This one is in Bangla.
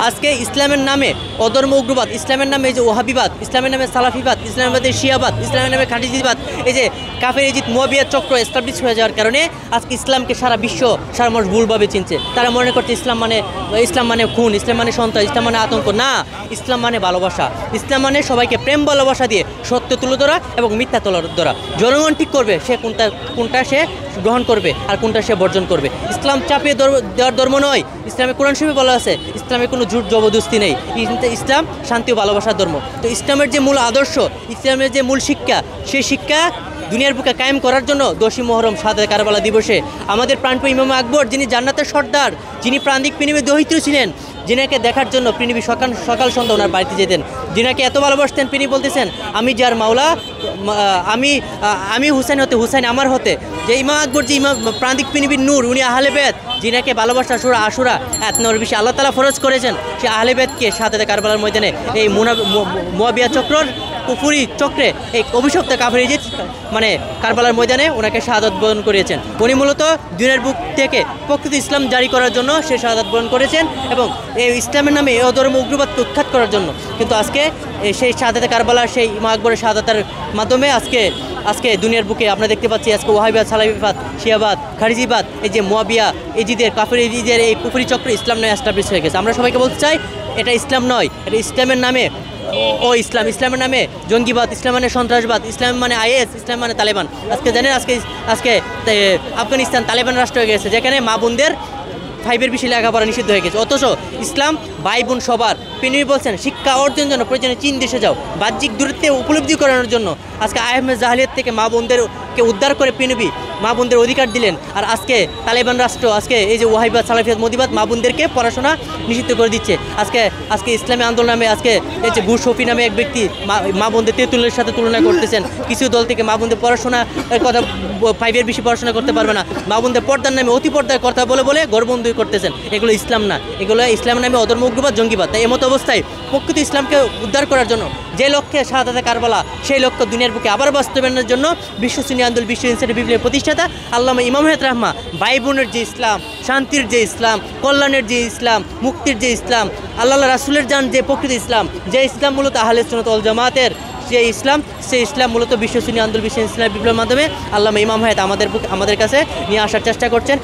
আজকে ইসলামের নামে অধর্ম উগ্রবাদ, ইসলামের নামে এই যে ওহাবিবাদ, ইসলামের নামে সালাফিবাদ, ইসলামের নামে শিয়াবাদ, ইসলামের নামে খাটিজিবাদ, এই যে কাফের ইজিদ মুয়াবিয়া চক্র এস্টাবলিশ হয়ে যাওয়ার কারণে আজকে ইসলামকে সারা বিশ্ব সারা মানুষ ভুলভাবে চিনছে। তারা মনে করছে ইসলাম মানে খুন, ইসলাম মানে সন্ত্রাস, ইসলাম মানে আতঙ্ক। না, ইসলাম মানে ভালোবাসা। ইসলাম মানে সবাইকে প্রেম ভালোবাসা দিয়ে সত্য তুলে ধরা এবং মিথ্যা তুলে ধরা। জনগণ ঠিক করবে সে কোনটা সে গ্রহণ করবে আর কোনটা সে বর্জন করবে। ইসলাম চাপিয়ে দেওয়ার ধর্ম নয়। ইসলামে কোরআন শরীফে বলা আছে ইসলামে কোনো জোর জবরদস্তি নেই। ইসলাম শান্তি ও ভালোবাসার ধর্ম। তো ইসলামের যে মূল আদর্শ, ইসলামের যে মূল শিক্ষা, সেই শিক্ষা দুনিয়ার বুকে কায়েম করার জন্য 10ই মুহররম শাহাদাত কারবালা দিবসে আমাদের প্রাণপ্রিয় ইমাম আকবর, যিনি জান্নাতের সর্দার, যিনি প্রান্তিক পৃথিবীর দহিত্র ছিলেন, যিনাকে দেখার জন্য পৃথিবী সকাল সন্ধ্যা ওনার বাড়িতে যেতেন, যিনাকে এত ভালোবাসতেন, তিনি বলতেছেন আমি যার মাওলা, আমি হুসাইন হতে, হুসাইন আমার হতে। যে ইমাম আকবর, যে ইমাম প্রান্তিক পৃথিবীর নূর, উনি আহলে বেত, যিনাকে ভালোবাসা সুরা আশুরা এতনর বেশি আল্লাহ তাআলা ফরজ করেছেন, সে আহলে বেতকে শাহাদাত কারবালার ময়দানে এই মুয়াবিয়া চক্রর কুফরি চক্রে এই অভিশপ্ত কাফের ইজিদ মানে কারবালার ময়দানে ওনাকে শাহাদাত বরণ করিয়েছেন। উনি মূলত দুনিয়ার বুক থেকে প্রকৃত ইসলাম জারি করার জন্য সে শাহাদাত বরণ করেছেন এবং এই ইসলামের নামে এই অধর্ম উগ্রবাদকে উৎখাত করার জন্য। কিন্তু আজকে সেই শাহাদাতে কারবালার সেই ইমাম আকবরের শাহাদাতের মাধ্যমে আজকে দুনিয়ার বুকে আমরা দেখতে পাচ্ছি আজকে ওয়াহাবিবাদ, সালাফিবাদ, শিয়াবাদ, খারিজিবাদ, এই যে মুয়াবিয়া ইজিদের কাফের ইজিদের এই কুফরি চক্র ইসলাম নয় এস্টাবলিশ হয়ে গেছে। আমরা সবাইকে বলতে চাই এটা ইসলাম নয়, এটা ইসলামের নামে ইসলামের নামে জঙ্গিবাদ, ইসলাম মানে সন্ত্রাসবাদ, ইসলাম মানে আইএস, ইসলাম মানে তালেবান। আজকে জানেন আজকে আফগানিস্তান তালেবান রাষ্ট্র হয়ে গেছে, যেখানে মা বোনদের 5-এর বেশি লেখাপড়া নিষিদ্ধ হয়ে গেছে। অথচ ইসলাম ভাই বোন সবার। তিনি বলছেন শিক্ষা অর্জনের জন্য প্রয়োজনে চীন দেশে যাও, বাহ্যিক দূরত্বে উপলব্ধি করানোর জন্য। আজকে আহমেদ জাহালিয়াত থেকে মা বোনদেরকে উদ্ধার করে পৃথিবী মা বোনদের অধিকার দিলেন। আর আজকে তালেবান রাষ্ট্র আজকে এই যে ওয়াহাবিবাদ, সালাফিয়াত, মদিবাদ মা বোনদেরকে পড়াশোনা নিষিদ্ধ করে দিচ্ছে। আজকে ইসলামী আন্দোলন নামে আজকে এই যে বুশ শফি নামে এক ব্যক্তি মা বোনদের তেঁতুলের সাথে তুলনা করতেছেন। কিছু দল থেকে মা বোনদের পড়াশোনার কথা 5-এর বেশি পড়াশোনা করতে পারবে না, মা বোনদের পর্দার নামে অতি পর্দার কথা বলে ঘরবন্দি করতেছেন। এগুলো ইসলাম না, এগুলো ইসলামের নামে অধর্ম উগ্রবাদ, জঙ্গিবাদ। তাই এমতো অবস্থায় প্রকৃত ইসলামকে উদ্ধার করার জন্য যে লক্ষ্যে শাহাদাতে কারবালা, সেই লক্ষ্য দুনিয়ার বুকে আবার বাস্তবায়নের জন্য বিশ্ব সুন্নি আন্দোলন, বিশ্ব ইনসানিয়ত বিপ্লবের প্রতিষ্ঠাতা আল্লামা ইমাম হেদ রাহমা ভাই বোনের যে ইসলাম, শান্তির যে ইসলাম, কল্যাণের যে ইসলাম, মুক্তির যে ইসলাম, আল্লাহ রাসূলের জান যে প্রকৃত ইসলাম, যে ইসলাম মূলত আহলে সুন্নাত ওয়াল জামাতের যে ইসলাম, সেই ইসলাম মূলত বিশ্ব সুন্নি আন্দোলন, বিশ্ব ইনসানিয়ত বিপ্লবের মাধ্যমে আল্লামা ইমাম হেদ আমাদের কাছে নিয়ে আসার চেষ্টা করছেন।